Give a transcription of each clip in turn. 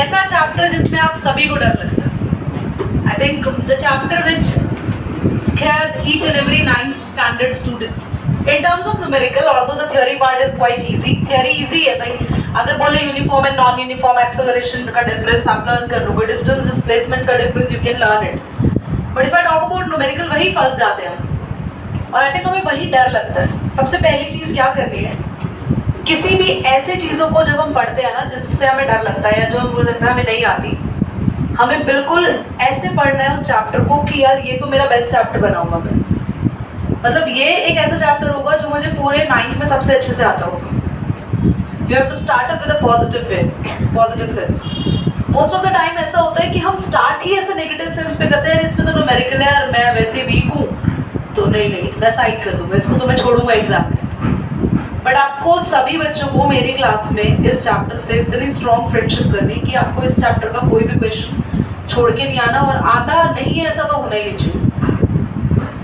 ऐसा चैप्टर जिसमें आप सभी को डर लगता है. I think the chapter which scared each and every 9th standard student. In terms of numerical, although the theory part is quite easy, theory easy है भाई. अगर बोले uniform and non uniform acceleration का डिफरेंस आप learn कर लोगे, distance displacement का difference you can learn it. But if I talk about numerical वही फंस जाते हैं और आई थिंक हमें वही डर लगता है. सबसे पहली चीज क्या करनी है, किसी भी ऐसे चीजों को जब हम पढ़ते हैं ना जिससे हमें डर लगता है या जो हमें लगता है हमें नहीं आती, हमें बिल्कुल ऐसे पढ़ना है उस चैप्टर को कि यार ये तो मेरा बेस्ट चैप्टर बनाऊंगा मैं. मतलब ये एक ऐसा चैप्टर होगा जो मुझे पूरे 9th में सबसे अच्छे से आता होगा. You have to start up with a positive way, positive sense. Most of the time ऐसा होता है कि हम स्टार्ट ही ऐसे नेगेटिव सेंस पे करते हैं, इसमें तो न्यूमेरिकल है और मैं वैसे वीक हूँ तो नहीं मैं साइड कर दूंगा, इसको तो मैं छोड़ूंगा एग्जाम में. बट आपको सभी बच्चों को मेरी क्लास में इस चैप्टर से इतनी स्ट्रॉन्ग फ्रेंडशिप करनी कि आपको इस चैप्टर का कोई भी क्वेश्चन छोड़ के नहीं आना, और आता नहीं है ऐसा तो होना ही नहीं चाहिए.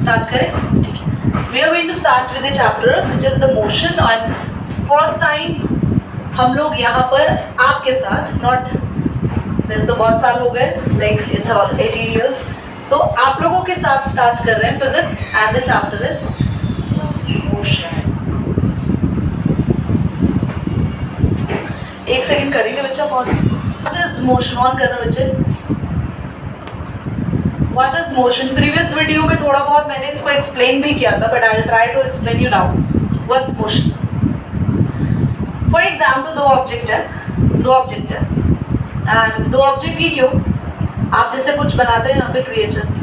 स्टार्ट करें? ठीक है. So we are going to start with the chapter which is the motion. And first time हम लोग यहाँ पर आपके साथ, not वैसे तो बहुत साल हो गए, like it's all 18 years. So आप लोगों के साथ start कर रहे हैं physics and the chapter is motion. एक सेकंड करेंगे बच्चा pause. What is motion? On करना बच्चे. What is motion? Previous video में थोड़ा बहुत मैंने इसको एक्सप्लेन भी किया था, but I will try to explain you now. What's motion? For example दो ऑब्जेक्ट है एंड दो ऑब्जेक्ट ही क्यों, आप जैसे कुछ बनाते हैं यहाँ पे क्रिएचर्स,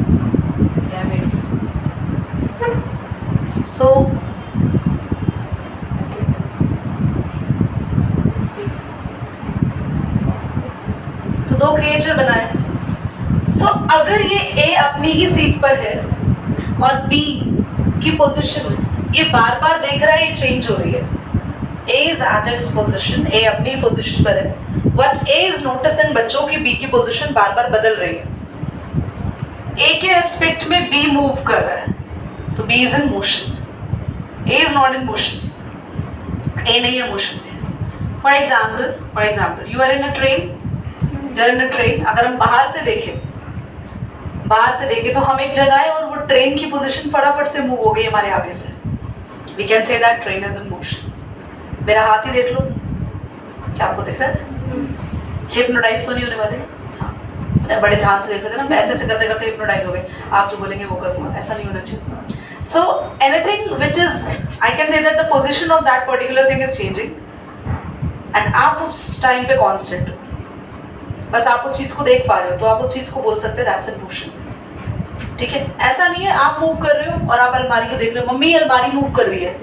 सो दो क्रिएचर बनाए. सो अगर ये A अपनी ही सीट पर है और B की पोजीशन ये बार बार देख रहा है ये चेंज हो रही है. A is at its position, A अपनी पोजीशन पर है, but A is noticing बच्चों की B की पोजीशन बार बार बदल रही है. A के रेस्पेक्ट में B मूव कर रहा है तो B is in motion. A is not in motion. A नहीं है मोशन में. For example, you are in a train. अगर हम बाहर से देखें तो हम एक जगह है और वो ट्रेन की पोजीशन फटाफट से मूव हो गई हमारे आगे से. We can say that train is in motion. मेरा हाथ ही देख लो, क्या आपको दिख रहा है? हिप्नोटाइज तो नहीं होने वाले? हाँ, बड़े ध्यान से देख रहे थे ना, ऐसे करते करते हिप्नोटाइज हो गए. आप जो बोलेंगे वो करूँगा, ऐसा नहीं होना चाहिए. So anything which is, I can say that the position of that particular thing is changing and आप उस टाइम पे कॉन्स्टेंट हो, बस आप उस चीज को देख पा रहे हो तो आप उस चीज को बोल सकते हैं दैट्स इन मोशन. ठीक है? ऐसा नहीं है आप मूव कर रहे हो और आप अलमारी को देख रहे हो, मम्मी अलमारी मूव कर रही है.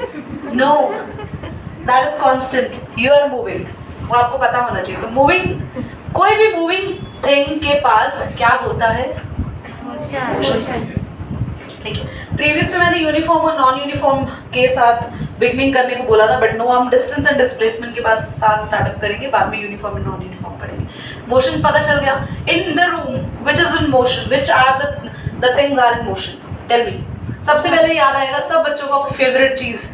No, that is constant, you are moving. वो आपको पता होना चाहिए. तो मूविंग, कोई भी मूविंग थिंग के पास क्या होता है? मोशन. ठीक है? प्रीवियस में मैंने यूनिफॉर्म और नॉन यूनिफॉर्म के साथ बिगनिंग करने को बोला था, बट नो, हम डिस्टेंस एंड डिस्प्लेसमेंट के बाद साथ स्टार्टअप करेंगे, बाद में यूनिफॉर्म एंड नॉन यूनिफॉर्म पढ़ेंगे. मोशन पता चल गया. In the room which is in motion, which are the things are in motion, tell me. सबसे पहले याद आएगा सब बच्चों को अपनी फेवरेट चीज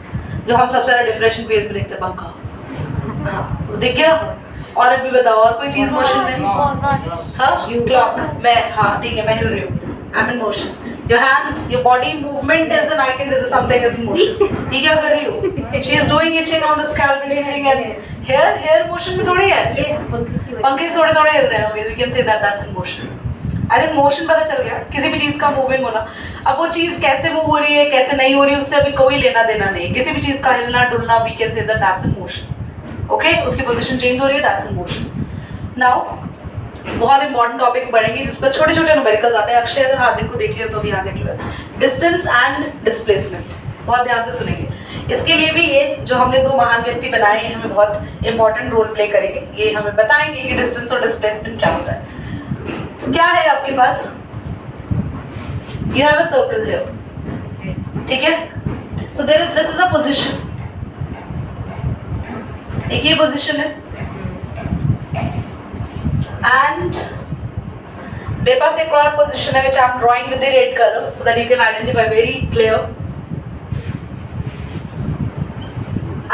जो हम सबसे ज्यादा डिप्रेशन फेज में देखते हैं, पंखा. हाँ, दिख गया. और अभी बताओ, और कोई चीज मोशन में? हाँ, क्लॉक. मैं, हाँ ठीक है, मैं हिल रही हूँ, I am in motion. Your hands, your body movement is an, I can say that something is in motion. ये क्या कर रही हो? She is doing itching on the scalp, and hair motion में थोड़ी है. पंखे थोड़े हिल रहे हैं. Okay, we can say that that's in motion. I think motion पता चल गया, किसी भी चीज का मूविंग होना. अब वो चीज कैसे मूव हो रही है, कैसे नहीं हो रही है, उससे अभी कोई लेना देना नहीं. किसी भी चीज का हिलना डुलना, we can say that that's in motion. Okay, उसकी पोजीशन चेंज हो रही है, that's in motion. Now बहुत इंपॉर्टेंट टॉपिक पढ़ेंगे जिस पर छोटे छोटे न्यूमेरिकल्स आते हैं. अक्षय अगर हार्दिक को देख लियो तो भी यहाँ देख लो. डिस्टेंस एंड डिस्प्लेसमेंट बहुत ध्यान से सुनेंगे. इसके लिए भी ये जो हमने दो महान व्यक्ति बनाए हैं हमें बहुत इंपॉर्टेंट रोल प्ले करेंगे. ये हमें बताएंगे कि डिस्टेंस और डिस्प्लेसमेंट क्या होता है. तो क्या है आपके पास? You have a circle here. ठीक है? So there is, this is a position. एक ये पोजीशन है एंड मेरे पास एक और पोजीशन है which I'm drawing with the red color so that you can identify very clear.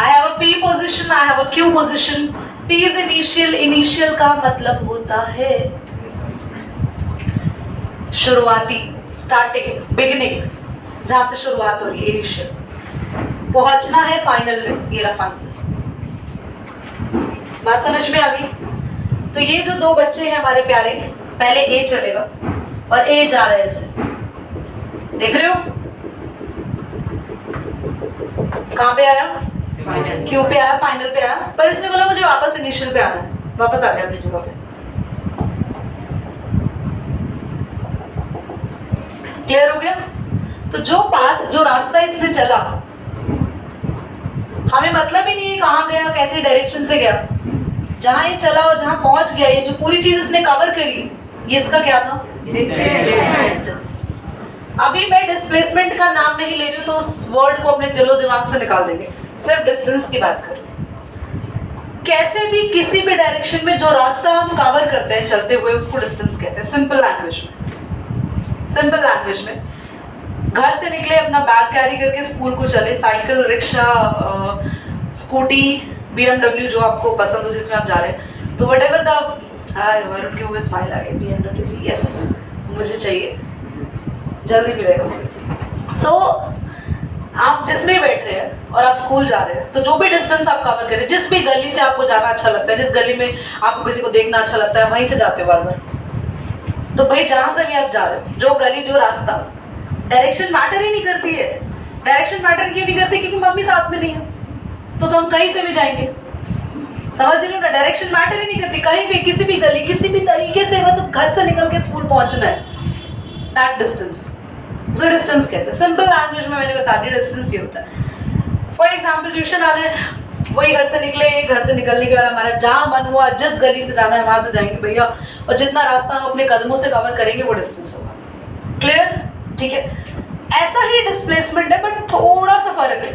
I have a P position, I have a Q position, P is initial, initial का मतलब होता है शुरुआती, स्टार्टिंग, बिगिनिंग, जहां से शुरुआत हो रही है, इनिशियल। पहुंचना है फाइनल में, ये रहा फाइनल। बात समझ में आ गई? तो ये जो दो बच्चे हैं हमारे प्यारे, पहले ए चलेगा और ए जा रहा है ऐसे, देख रहे हो? कहां पे आया? फाइनल। क्यों पे आया? फाइनल पे आया। पर इसने बोला मुझे वापस इनिशियल पे आना है, वापस आ गया अपनी जगह पे। क्लियर हो गया? तो जो पाथ, जो रास्ता इसने चला, हमें मतलब ही नहीं है कहां गया, कैसे डायरेक्शन से गया। जहां ये चला और जहां पहुंच गया, ये जो पूरी चीज इसने कवर करी, ये इसका क्या था? डिस्टेंस। अभी मैं डिस्प्लेसमेंट का नाम नहीं ले रही हूं, तो उस वर्ड को अपने दिलो दिमाग से निकाल देंगे, सिर्फ डिस्टेंस की बात कर रही हूं। कैसे भी किसी भी डायरेक्शन में जो रास्ता हम कवर करते हैं चलते हुए, उसको डिस्टेंस कहते हैं, सिंपल लैंग्वेज में। सिंपल लैंग्वेज में, घर से निकले, अपना बैग कैरी करके स्कूल को चले, साइकिल, रिक्शा, स्कूटी, BMW, जो आपको पसंद हो, जिसमें आप जा रहे हैं, तो व्हाटएवर द, वरुण के मुंह में स्माइल आ गई, BMW, यस मुझे चाहिए, जल्दी मिलेगा। सो आप जिसमें बैठ रहे हैं और आप स्कूल जा रहे हैं, तो जो भी डिस्टेंस आप कवर करें, जिस भी गली से आपको जाना अच्छा लगता है, जिस गली में आपको किसी को देखना अच्छा लगता है, वहीं से जाते हो बार बार। तो भाई जहां से भी आप जा रहे हो, जो गली, जो रास्ता, डायरेक्शन मैटर ही नहीं करती है। डायरेक्शन मैटर क्यों नहीं करती? क्योंकि मम्मी साथ में नहीं है, तो हम कहीं से भी जाएंगे। समझ रहे हो ना? डायरेक्शन मैटर ही नहीं करती, कहीं भी, किसी भी गली, किसी भी तरीके से, बस घर से निकल के स्कूल पहुंचना है, दैट डिस्टेंस, जो डिस्टेंस कहते हैं। सिंपल लैंग्वेज में मैंने बता दिया, डिस्टेंस ये होता है। फॉर एग्जाम्पल, ट्यूशन आना है, वही घर से निकले, घर से निकलने के बाद हमारा जहां मन हुआ, जिस गली से जाना है वहां से जाएंगे भैया, और जितना रास्ता हम अपने कदमों से कवर करेंगे वो डिस्टेंस होगा। क्लियर? ठीक है। ऐसा ही डिस्प्लेसमेंट है, बट थोड़ा सा फर्क है।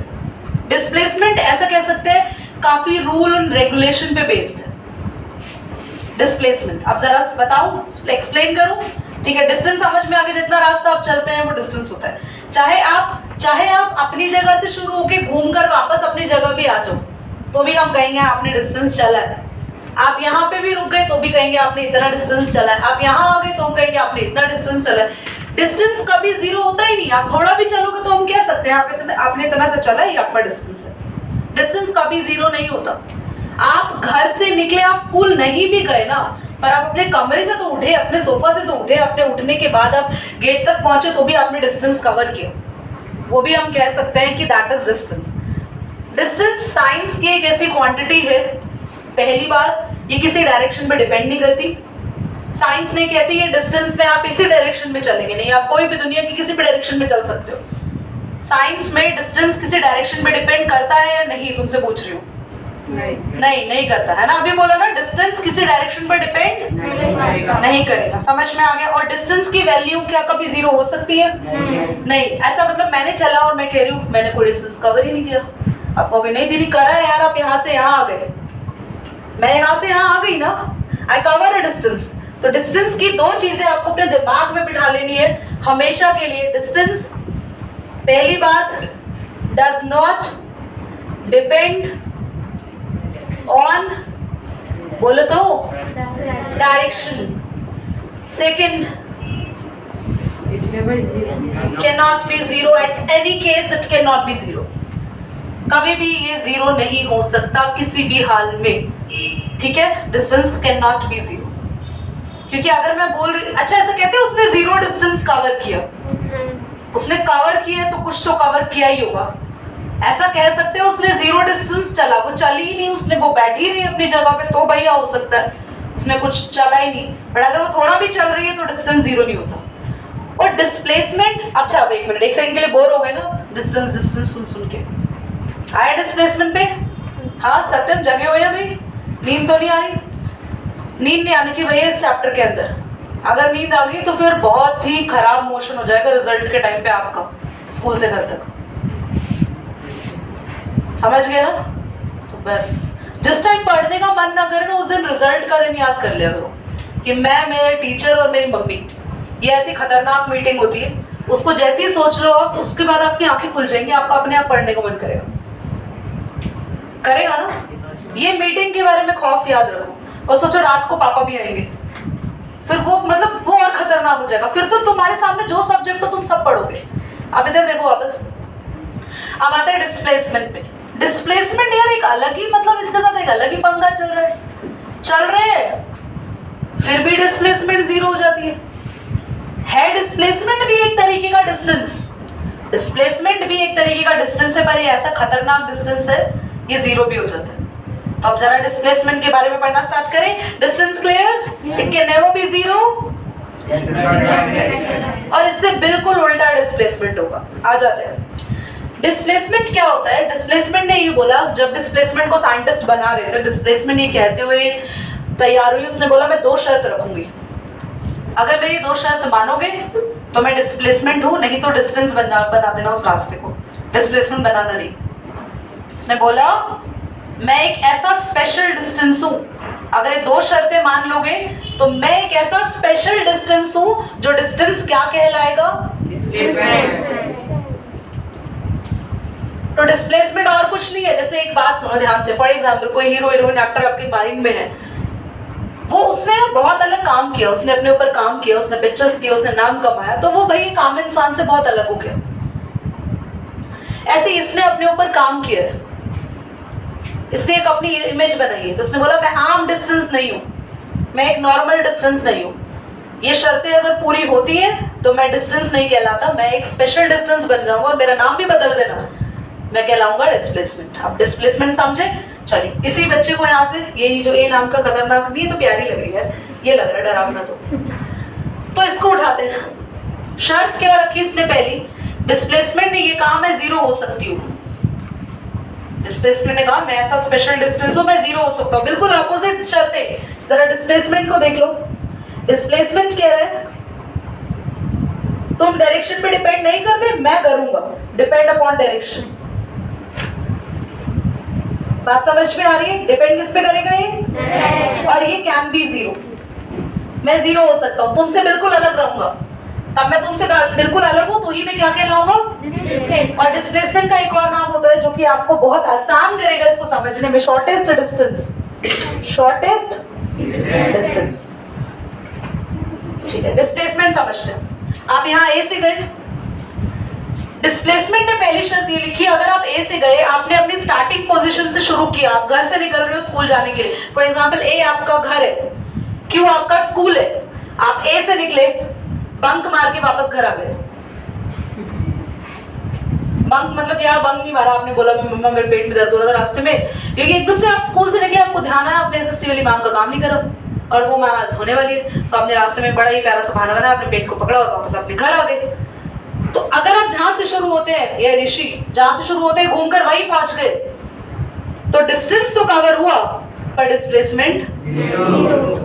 डिस्प्लेसमेंट ऐसा कह सकते हैं काफी रूल एंड रेगुलेशन पे बेस्ड है डिस्प्लेसमेंट। अब जरा बताओ, एक्सप्लेन करूं? ठीक है, डिस्टेंस समझ में आ गया, जितना रास्ता आप चलते हैं वो डिस्टेंस होता है। चाहे आप अपनी जगह से शुरू होके घूमकर वापस अपनी जगह भी आ जाओ, तो भी हम कहेंगे आपने डिस्टेंस चला है। आप यहाँ पे भी रुक गए तो भी कहेंगे आपने इतना डिस्टेंस चला है। आप यहाँ आ गए तो हम कहेंगे आपने इतना डिस्टेंस चला है। डिस्टेंस कभी जीरो होता ही नहीं। आप थोड़ा भी चलोगे तो हम कह सकते हैं आपने इतना सा चला, ये आपका डिस्टेंस है। डिस्टेंस कभी जीरो नहीं होता। आप घर से निकले, आप स्कूल नहीं भी गए ना, पर आप अपने कमरे से तो उठे, अपने सोफा से तो उठे, अपने उठने के बाद आप गेट तक पहुंचे तो भी आपने डिस्टेंस कवर किया, वो भी हम कह सकते हैं कि that is distance. Distance science की एक ऐसी क्वांटिटी है, पहली बात ये किसी डायरेक्शन पे डिपेंड नहीं करती। साइंस नहीं कहती है डिस्टेंस में आप इसी डायरेक्शन में चलेंगे, नहीं, आप कोई भी दुनिया की किसी भी डायरेक्शन में चल सकते हो। साइंस में डिस्टेंस किसी डायरेक्शन पे डिपेंड करता है या नहीं, तुमसे पूछ रही हूँ। नहीं करता है ना। अभी बोला ना, डिस्टेंस किसी डायरेक्शन पर डिपेंड नहीं करेगा। समझ में आ गया? और डिस्टेंस की वैल्यू क्या कभी जीरो हो सकती है? नहीं। ऐसा मतलब मैंने चला और मैं कह रही हूँ मैंने कोई डिस्टेंस कवर ही नहीं किया। आपको भी नहीं दीदी करा है यार, आप यहाँ से यहाँ आ गए, मैं यहाँ से यहाँ आ गई ना, आई कवर अ डिस्टेंस। तो डिस्टेंस की दो चीजें आपको अपने दिमाग में बिठा लेनी है हमेशा के लिए। डिस्टेंस, पहली बात, डज नॉट डिपेंड ऑन, बोलो तो, direction. Second, cannot be zero at any case, it cannot be zero। कभी भी ये जीरो नहीं हो सकता किसी भी हाल में, ठीक है? Distance can not be zero. क्योंकि अगर मैं बोल रही, अच्छा ऐसा कहते हैं उसने जीरो डिस्टेंस कवर किया, उसने कवर किया तो कुछ तो कवर किया ही होगा। ऐसा कह सकते हो उसने जीरो डिस्टेंस चला, वो चली ही नहीं, उसने वो बैठी रही अपनी जगह पे, तो भैया हो सकता है उसने कुछ चला ही नहीं। बट अगर वो थोड़ा भी चल रही है तो डिस्टेंस जीरो नहीं होता। और डिस्प्लेसमेंट, अच्छा अब एक मिनट, एक सेकंड के लिए बोर हो गए ना डिस्टेंस डिस्टेंस सुन सुन के। आया डिस्प्लेसमेंट पे? हाँ सत्यम, जगे हुए हैं भाई? नींद तो नहीं आ रही? नींद नहीं आनी चाहिए भैया इस चैप्टर के अंदर। अगर नींद आ गई तो फिर बहुत ही खराब मोशन हो जाएगा रिजल्ट के टाइम पे आपका, स्कूल से घर तक। समझ गए ना? तो बस जिस टाइम पढ़ने का मन ना करे ना, उस दिन रिजल्ट का दिन याद कर लिया करो कि मैं, मेरे टीचर और मेरी मम्मी, ये ऐसी खतरनाक मीटिंग होती है, उसको जैसे ही सोच रहे हो आप, उसके बाद आपकी आंखें खुल जाएंगी, आपका अपने आप पढ़ने को मन करेगा ना? ये मीटिंग के बारे में खौफ याद रखो और सोचो रात को पापा भी आएंगे, फिर वो मतलब वो और खतरनाक हो जाएगा। फिर तो तुम्हारे सामने जो सब्जेक्ट हो तुम सब पढ़ोगे। अब इधर देखो वापस, अब आते हैं डिस्प्लेसमेंट पे। डिस्प्लेसमेंट यार एक अलग ही मतलब इसके साथ एक अलग ही पंगा चल रहे हैं, फिर भी डिस्प्लेसमेंट जीरो हो जाती है। डिस्प्लेसमेंट भी एक तरीके का डिस्टेंस, डिस्प्लेसमेंट भी एक तरीके का डिस्टेंस है, पर ये ऐसा खतरनाक डिस्टेंस है ये जीरो भी हो जाता है। तो अब जरा डिस्प्लेसमेंट के बारे में पढ़ना स्टार्ट करें। Distance clear? It can never be zero, और इससे बिल्कुल उल्टा डिस्प्लेसमेंट होगा। आ जाते हैं डिस्प्लेसमेंट क्या होता है। डिस्प्लेसमेंट ने ये बोला, जब डिस्प्लेसमेंट को साइंटिस्ट बना रहे थे, डिस्प्लेसमेंट ये कहते हुए तैयार हुई, उसने बोला मैं 2 शर्त रखूंगी, अगर मेरी 2 शर्त मानोगे तो मैं डिस्प्लेसमेंट हूं, नहीं तो डिस्टेंस बना देना उस रास्ते को, डिस्प्लेसमेंट बनाना नहीं। उसने बोला मैं एक ऐसा स्पेशल डिस्टेंस हूं, अगर ये 2 शर्तें मान लोगे तो मैं एक ऐसा स्पेशल डिस्टेंस हूं जो डिस्टेंस क्या कहलाएगा? तो डिस्प्लेसमेंट और कुछ नहीं है। जैसे एक बात सुनो ध्यान से, फॉर एग्जाम्पल कोई हीरो हीरोइन एक्टर आपके माइंड में है, वो उसने बहुत अलग काम किया, उसने अपने ऊपर काम किया, उसने पिक्चर्स किए, उसने नाम कमाया, तो वो भाई एक आम इंसान से बहुत अलग हो गया। ऐसे इसने अपने ऊपर काम किया है, इसने एक अपनी इमेज बनाई है, तो उसने बोला मैं आम डिस्टेंस नहीं हूं, मैं एक नॉर्मल डिस्टेंस नहीं हूं, ये शर्तें अगर पूरी होती है तो मैं डिस्टेंस नहीं कहलाता, मैं एक स्पेशल डिस्टेंस बन जाऊंगा और मेरा नाम भी बदल देना, मैं कहलाऊंगा डिस्प्लेसमेंट। अब डिस्प्लेसमेंट समझे? चलिए, इसी बच्चे को यहाँ से ये जो ए नाम का खतरनाक नहीं तो प्यारी लग रही है, ये लग रहा है डरावना, तो इसको उठाते हैं। शर्त क्या रखी इसने पहली? डिस्प्लेसमेंट ने ये कहा मैं जीरो हो सकती हूँ। डिस्प्लेसमेंट ने कहा मैं ऐसा स्पेशल डिस्टेंस हूं, मैं जीरो हो सकता हूँ। बिल्कुल अपोजिट शर्त है। जरा डिस्प्लेसमेंट को देख लो। डिस्प्लेसमेंट कह रहा है तुम डायरेक्शन पे डिपेंड नहीं करते, मैं करूंगा, डिपेंड अपॉन डायरेक्शन। बात समझ में आ रही है? डिपेंड किस पे करेगा ये? और ये कैन बी जीरो, मैं जीरो हो सकता हूँ, तुमसे बिल्कुल अलग रहूंगा। तब मैं तुमसे बिल्कुल अलग हूँ तो ही मैं क्या कहलाऊंगा? और डिस्प्लेसमेंट का एक और नाम होता है जो कि आपको बहुत आसान करेगा इसको समझने में, शॉर्टेस्ट डिस्टेंस। शॉर्टेस्ट डिस्टेंस, ठीक है। डिस्प्लेसमेंट समझते हैं। आप यहाँ ए से गए, डिस्प्लेसमेंट ने पहली शर्त ये लिखी, अगर आप ए से गए, आपने अपनी स्टार्टिंग पोजीशन से शुरू किया, आप घर से निकल रहे हो स्कूल जाने के लिए, फॉर एग्जांपल ए आपका घर है, क्यू आपका स्कूल है, आप ए से निकले, बंक मार के वापस घर आ गए। बंक मतलब यहाँ बंक नहीं मारा, आपने बोला मम्मा मेरे पेट में दर्द हो रहा था रास्ते में, क्योंकि एकदम से आप स्कूल से निकले, आपको ध्यान आया आपने एसएसटी वाली मैम का काम नहीं करा और वो मैम आज होने वाली है, तो आपने रास्ते में बड़ा ही प्यारा सा बहाना बनाया, अपने पेट को पकड़ा और वापस अपने घर आ गए। तो अगर आप जहां से शुरू होते हैं, ये ऋषि जहां से शुरू होते हैं घूमकर वहीं पहुंच गए, तो डिस्टेंस तो कवर हुआ पर डिस्प्लेसमेंट।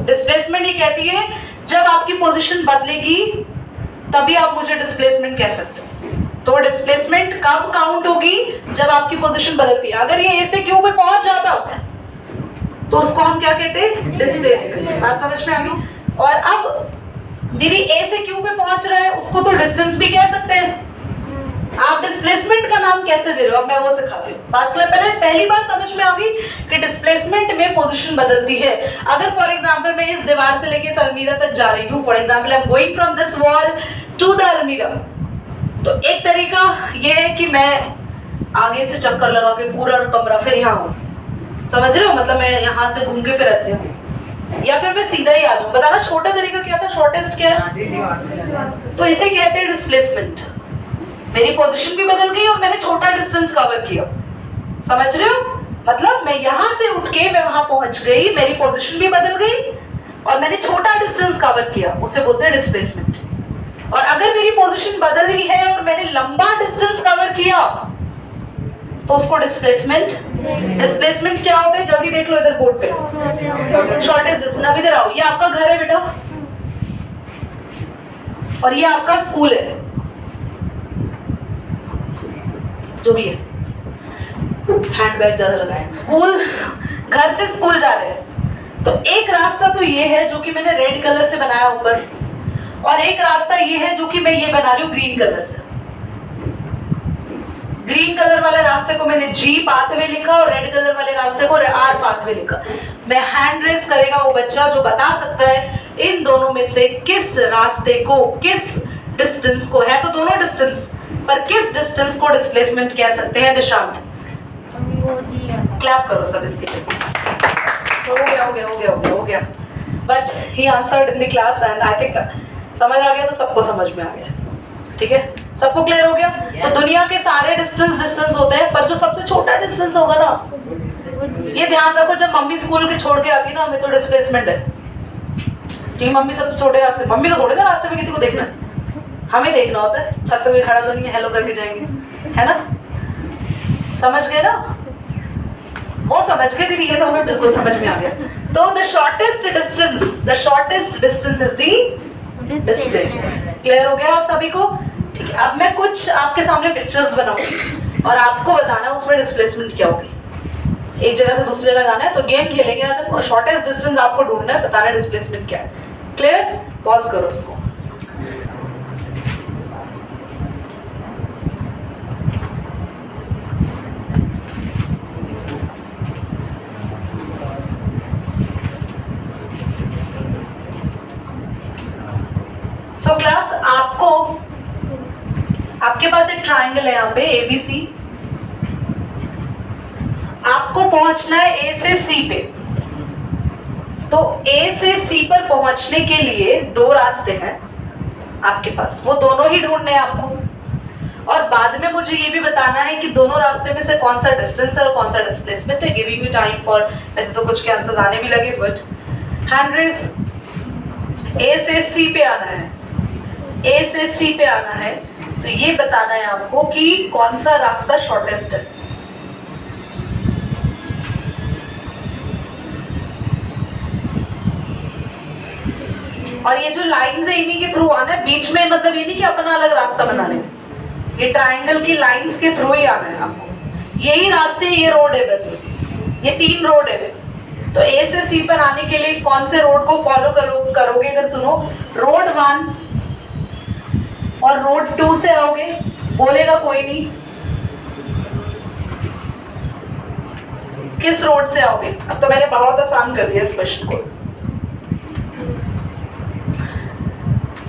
डिस्प्लेसमेंट ये कहती है जब आपकी पोजीशन बदलेगी तभी आप मुझे डिस्प्लेसमेंट कह सकते हो। तो डिस्प्लेसमेंट कब काउंट होगी? जब आपकी पोजीशन बदलती है। अगर ये ए से क्यू पे पहुंच जाता तो उसको हम क्या कहते हैं? डिस्प्लेसमेंट। बात समझ में आ गई? और अब दीदी ए से क्यू पे पहुंच रहा है, उसको तो डिस्टेंस भी कह सकते हैं। आप डिस्प्लेसमेंट का नाम कैसे दे रहे हो? अब मैं वो सिखाती हूँ। पहली बात समझ में आ गई कि डिस्प्लेसमेंट में पोजीशन बदलती है। अगर फॉर एग्जांपल मैं इस दीवार से लेके इस अलमीरा तक जा रही हूँ, for example I am going from this wall to the अलमीरा, तो एक तरीका ये है कि मैं आगे से चक्कर लगा के पूरा कमरा फिर यहाँ हूँ, समझ रहे हो? मतलब मैं यहाँ से घूम के फिर ऐसे हूँ, या फिर मैं सीधा ही आ जाऊँ। बताना छोटा तरीका क्या था, शॉर्टेस्ट क्या है? तो इसे कहते हैं डिस्प्लेसमेंट। मेरी पोजीशन भी बदल गई और मैंने छोटा डिस्टेंस कवर किया, समझ रहे हो? मतलब मैं यहाँ से उठ के मैं वहां पहुंच गई, मेरी पोजीशन भी बदल गई और मैंने छोटा डिस्टेंस कवर किया, उसे बोलते हैं डिस्प्लेसमेंट। और अगर मेरी पोजीशन बदल रही है और मैंने लंबा डिस्टेंस कवर किया तो उसको डिस्प्लेसमेंट। डिस्प्लेसमेंट क्या होता है? जल्दी देख लो इधर बोर्ड पे, शॉर्टेस्ट डिस्टेंस। अब इधर आओ, ये आपका घर है बेटा और ये आपका स्कूल है, जो भी है, हैंडबैग ज्यादा लगाए। स्कूल, घर से स्कूल जा रहे हैं, तो एक रास्ता तो ये है जो कि मैंने रेड कलर से बनाया ऊपर, और एक रास्ता ये है जो कि मैं ये बना रही हूँ ग्रीन कलर से। ग्रीन कलर वाले रास्ते को मैंने जी पाथवे लिखा और रेड कलर वाले रास्ते को आर पाथवे लिखा। मैं हैंड रेस करेगा वो बच्चा जो बता सकता है इन दोनों में से किस रास्ते को, किस डिस्टेंस को, है तो दोनों डिस्टेंस, पर किस डिस्टेंस को डिस्प्लेसमेंट कह सकते हैं। निशांत क्लैप करो सब इसके लिए। हो गया but he answered in the class and I think समझ आ गया, तो सबको समझ में आ गया। ठीक है, सबको क्लियर हो गया। तो दुनिया के सारे डिस्टेंस होते हैं, पर जो सबसे छोटा डिस्टेंस होगा ना, ये ध्यान रखो, जब मम्मी स्कूल के छोड़ के आती ना, हमें तो डिस्प्लेसमेंट है कि मम्मी सबसे छोटे रास्ते, मम्मी को थोड़े ना रास्ते में किसी को देखना है, हमें देखना होता है। छत पे कोई खड़ा तो नहीं है, हेलो करके जाएंगे, है ना? समझ गए ना? वो समझ गए थी, ये तो हमें बिल्कुल समझ में आ गया। तो the shortest distance is the displacement. Clear हो गया आप सभी को? ठीक है, अब मैं कुछ आपके सामने पिक्चर्स बनाऊंगी और आपको बताना है उसमें डिस्प्लेसमेंट क्या होगी। एक जगह से दूसरी जगह जाना है, तो गेम खेलेंगे आज हम, शॉर्टेस्ट डिस्टेंस आपको ढूंढना है, बताना है डिस्प्लेसमेंट क्या है। क्लियर? पॉज करो उसको। सो क्लास, आपके पास एक ट्राइंगल है यहाँ पे ABC, आपको पहुंचना है A से C पे। तो A से C पर पहुंचने के लिए दो रास्ते हैं आपके पास, वो दोनों ही ढूंढने हैं आपको। और बाद में मुझे ये भी बताना है कि दोनों रास्ते में से कौन सा डिस्टेंस है और कौन सा डिस्प्लेसमेंट है। गिविंग यू टाइम फॉर, वैसे तो कुछ के आंसर्स आने भी लगे, बट हैंड रेज। A से C पे आना है, A से C पे आना है, तो ये बताना है आपको कि कौन सा रास्ता शॉर्टेस्ट है। और ये जो लाइंस है इन्हीं के थ्रू आना है, बीच में मतलब ये नहीं कि अपना अलग रास्ता बनाने, ये ट्राइंगल की लाइंस के थ्रू ही आना है आपको। यही रास्ते, ये रोड है, बस ये 3 रोड है। तो A से C पर आने के लिए कौन से रोड को फॉलो करोगे? इधर सुनो, रोड 1 और रोड 2 से आओगे, बोलेगा कोई नहीं। किस रोड से आओगे? अब तो मैंने बहुत आसान कर दिया इस क्वेश्चन को।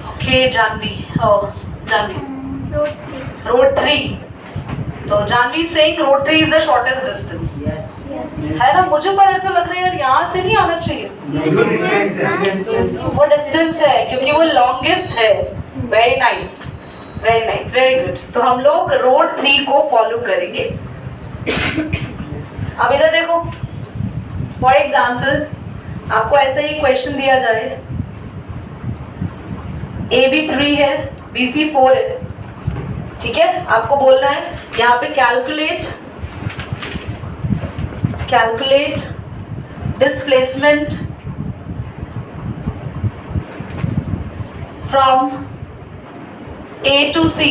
Okay Janvi, road 3। तो Janvi saying road 3 is the shortest distance, है ना? मुझे पर ऐसा लग रहा है यार यहाँ से नहीं आना चाहिए, वो डिस्टेंस है क्योंकि वो लॉन्गेस्ट है। Very nice, very nice, very good. तो हम लोग रोड 3 को फॉलो करेंगे। अब इधर देखो, फॉर एग्जाम्पल आपको ऐसा ही क्वेश्चन दिया जाए, AB 3 है, BC 4 है, ठीक है? आपको बोलना है यहाँ पे calculate displacement from A to C।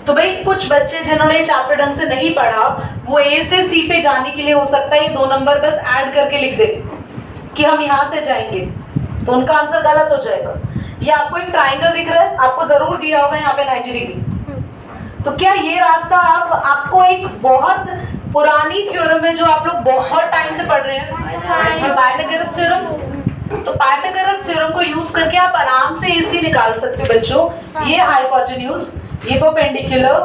तो भाई कुछ बच्चे जिन्होंने चैप्टर ढंग से नहीं पढ़ा, वो A से C पे जाने के लिए हो सकता है ये 2 नंबर बस ऐड करके लिख दे कि हम यहाँ से जाएंगे, तो उनका आंसर गलत हो जाएगा। ये आपको एक ट्राइंगल दिख रहा है, आपको जरूर दिया होगा यहाँ पे 90 डिग्री। तो क्या ये रास्ता आपको एक बहुत पुरानी थ्योरम है जो आप लोग बहुत टाइम से पढ़ रहे हैं, पाइथागोरस थ्योरम, तो पाइथागोरस थ्योरम को यूज करके आप आराम से AC निकाल सकते हो बच्चों। ये हाइपोटेन्यूज, ये परपेंडिकुलर,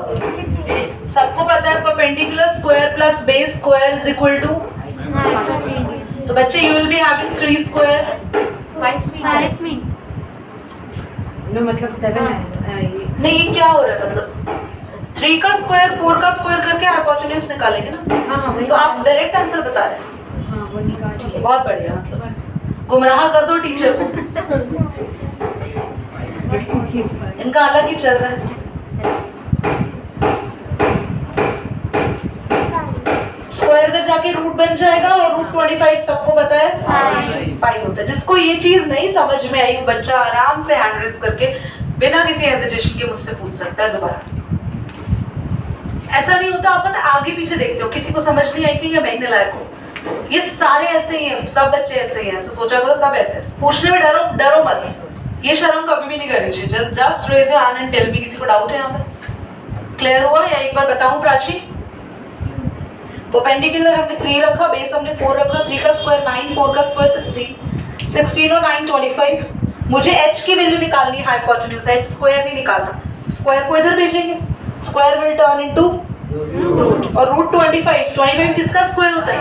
सबको पता है perpendicular square plus base square is equal to, तो बच्चे you will be having 3 square 5 में नो मतलब 7 है। नहीं, ये क्या हो रहा है? मतलब 3 का स्क्वायर 4 का स्क्वायर करके हाइपोटेन्यूज निकालेंगे ना। हाँ, तो आप डायरेक्ट आंसर बता रहे हैं। हाँ, वो निकाल ठीक है, बहुत बढ़िया। मतलब गुमराह कर दो टीचर को, इनका अलग ही चल रहा है। स्क्वायर इधर जाके रूट बन जाएगा और रूट 25 सबको पता है 5 होता है। जिसको ये चीज नहीं समझ में आई, बच्चा आराम से हैंड रेज करके बिना किसी हेजिटेशन के मुझसे पूछ सकता है दोबारा। ऐसा नहीं होता, अपन आगे पीछे देखते हो, किसी को समझ नहीं आई कि ये महंगे लायक हो। ये सारे ऐसे ही हैं, सब बच्चे ऐसे ही हैं, ऐसे सोचा करो सब ऐसे। पूछने में डरो मत, ये शर्म कभी भी नहीं करनी चाहिए। Just raise your hand and tell me, किसी को डाउट है यहाँ पे? क्लियर हुआ या एक बार बताऊं प्राची? परपेंडिकुलर हमने 3 रखा, बेस हमने 4 रखा, 3 का स्क्वायर 9, 4 का स्क्वायर 16, 16 और 9 25। मुझे h की वैल्यू निकालनी है हाइपोटेन्यूज, h स्क्वायर नहीं निकालना, स्क्वायर को इधर भेजेंगे, square will turn into root, और रूट 25 किसका स्क्वायर होता है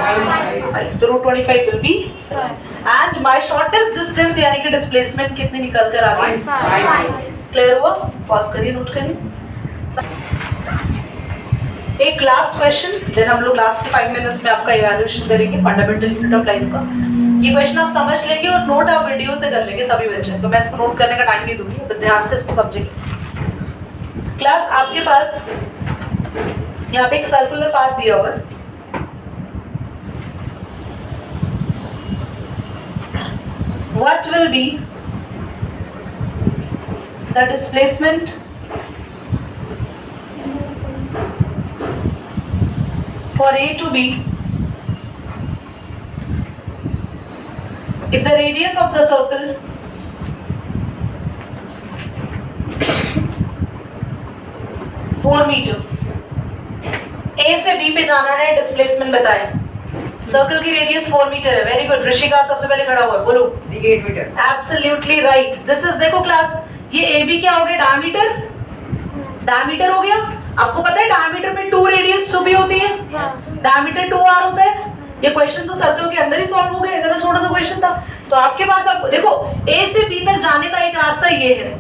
5, तो root 25 will be, and my shortest distance यानी कि डिस्प्लेसमेंट कितनी निकल कर आ गई 5। क्लियर हुआ? पॉज करिए, नोट करिए। एक लास्ट क्वेश्चन, देन हम लोग लास्ट 5 मिनट्स में आपका इवैल्यूएशन करेंगे फंडामेंटल यूनिट ऑफ लाइफ का। ये क्वेश्चन आप समझ लेंगे और नोट आप वीडियो से कर लेंगे सभी बच्चे, तो मैं इसको नोट करने का टाइम नहीं दूंगी, तो ध्यान से इसको समझेंगे। क्लास आपके पास यहाँ पे एक सर्कुलर पाथ दिया हुआ है, what will be the displacement for A to B if the radius of the circle metre, A से B पे जाना है, डिस्प्लेसमेंट बताएं। सर्कल की रेडियस 4 मीटर है, वेरी गुड। ऋषिका सबसे पहले खड़ा हुआ है, बोलो 8 metre. Absolutely right. This is, देखो क्लास, ये AB क्या हो गया, डायमीटर, डायमीटर हो गया। आपको पता है डायमीटर में 2 रेडियस छुपी होती है, डायमीटर 2r होता है। ये क्वेश्चन तो सर्कल के अंदर ही सॉल्व हो गया, इतना छोटा सा क्वेश्चन था। तो आपके पास, आप देखो A से B तक जाने का एक रास्ता ये है,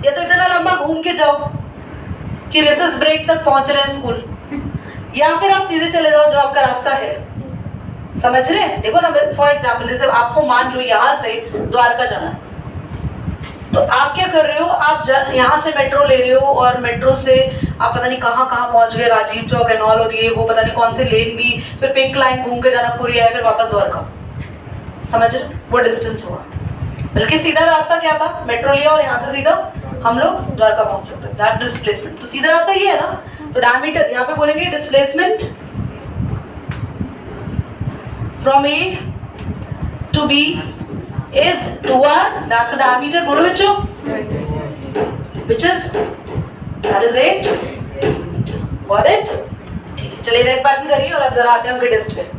ये तो इतना लंबा घूम के जाओ कि रिसेस ब्रेक तक पहुंच रहे हैं स्कूल, या फिर आप सीधे चले जाओ जो आपका रास्ता है, समझ रहे हैं? देखो ना, फॉर एग्जाम्पल जैसे आपको मान लो यहाँ से द्वारका जाना है, तो आप क्या कर रहे हो, आप यहाँ से मेट्रो ले रहे हो और मेट्रो से आप पता नहीं कहाँ कहाँ पहुंच गए, राजीव चौक एंड ऑल, और ये वो पता नहीं कौन से लेन ली, फिर पिंक लाइन घूम के जनकपुरी आए, फिर वापस द्वारका, समझ रहे? वो डिस्टेंस हुआ। बल्कि सीधा रास्ता क्या था, मेट्रो लिया और यहाँ से सीधा हम लोग द्वारका पहुंच सकते हैं, दैट डिस्प्लेसमेंट। तो सीधा रास्ता ये है ना, तो डायमीटर यहाँ पे बोलेंगे displacement from A to B is 2r, that's the diameter, बोलो बच्चों, which is, that is 8, got it? ठीक है, चलिए रेड बटन करिए और अब जरा आते हैं हम टेस्ट पे।